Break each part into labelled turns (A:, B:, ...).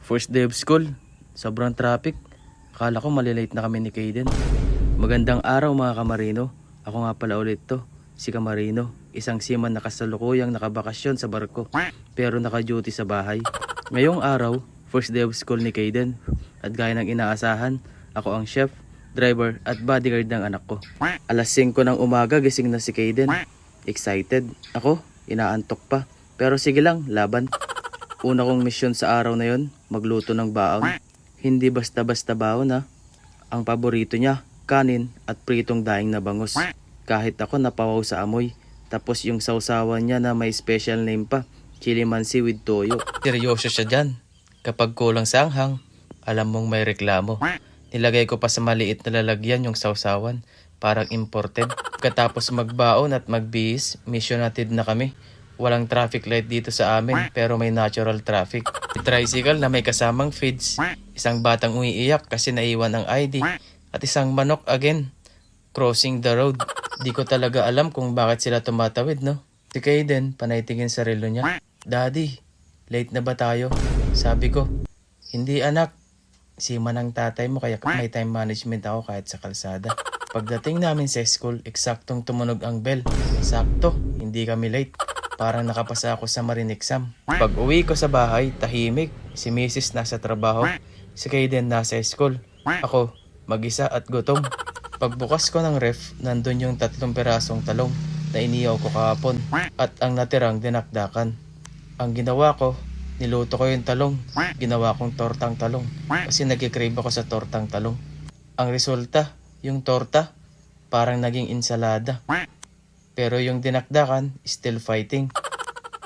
A: First day of school, sobrang traffic. Akala ko malilate na kami ni Kaden. Magandang araw mga kamarino. Ako nga pala ulit to, si Kamarino. Isang seaman na kasalukuyang nakabakasyon sa barko, pero naka-duty sa bahay. Ngayong araw, first day of school ni Kaden. At gaya ng inaasahan, ako ang chef, driver at bodyguard ng anak ko. Alas 5 ng umaga gising na si Kaden. Excited. Ako, inaantok pa. Pero sige lang, laban. Una kong misyon sa araw na yon, magluto ng baon. Hindi basta-basta baon ha. Ang paborito niya, kanin at pritong daing na bangus. Kahit ako napawaw sa amoy. Tapos yung sausawan niya na may special name pa, chili mansi with toyo. Seryoso siya dyan. Kapag kulang sa anghang, alam mong may reklamo. Nilagay ko pa sa maliit na lalagyan yung sausawan, parang imported. Katapos magbaon at magbihis, mission natin na kami. Walang traffic light dito sa amin pero may natural traffic. May tricycle na may kasamang feeds. Isang batang umiiyak kasi naiwan ang ID. At isang manok again, crossing the road. Di ko talaga alam kung bakit sila tumatawid, no? Si Kaden, panaytingin sa relo niya. Daddy, late na ba tayo? Sabi ko, hindi anak. Seaman ang tatay mo kaya may time management ako kahit sa kalsada. Pagdating namin sa school, eksaktong tumunog ang bell. Sakto, hindi kami late. Parang nakapasa ako sa marine exam. Pag uwi ko sa bahay, tahimik. Si Mrs. nasa trabaho. Si Kaden nasa school. Ako, mag-isa at gutom. Pagbukas ko ng ref, nandun yung 3 pirasong talong na iniyaw ko kahapon. At ang natirang dinakdakan. Ang ginawa ko, niluto ko yung talong. Ginawa kong tortang talong. Kasi nagkikrave ako sa tortang talong. Ang resulta, yung torta, parang naging ensalada. Pero yung dinakdakan, still fighting.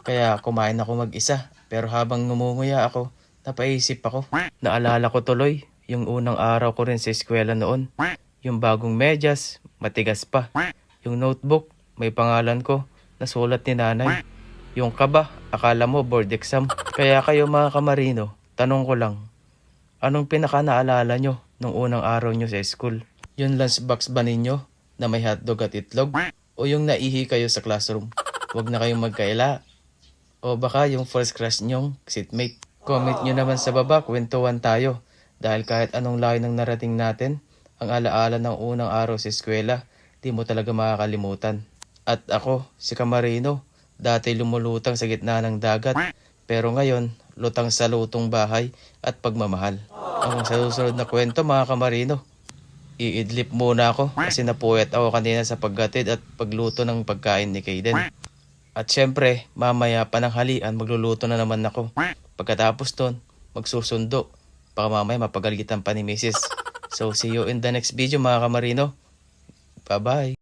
A: Kaya kumain ako mag-isa. Pero habang ngumunguya ako, napaisip ako. Naalala ko tuloy, yung unang araw ko rin sa eskwela noon. Yung bagong medyas, matigas pa. Yung notebook, may pangalan ko, nasulat ni nanay. Yung kaba, akala mo board exam. Kaya kayo mga kamarino, tanong ko lang, anong pinaka naalala nyo nung unang araw nyo sa school? Yung lunchbox ba ninyo na may hotdog at itlog? O yung naihi kayo sa classroom? Huwag na kayong magkaila. O baka yung first crush nyong seatmate? Comment nyo naman sa baba, kwentuhan tayo. Dahil kahit anong layo ng narating natin, ang alaala ng unang araw sa eskwela, di mo talaga makakalimutan. At ako, si Kamarino, dati lumulutang sa gitna ng dagat. Pero ngayon, lutang sa lutong bahay at pagmamahal. Hanggang sa susunod na kwento mga Kamarino. Iidlip muna ako kasi napuyat ako kanina sa paggatid at pagluto ng pagkain ni Kaden. At syempre, mamaya pananghalian magluluto na naman ako. Pagkatapos ton, magsusundo. Baka mamaya mapagalitan pa ni Mrs. So see you in the next video mga Kamarino. Bye bye!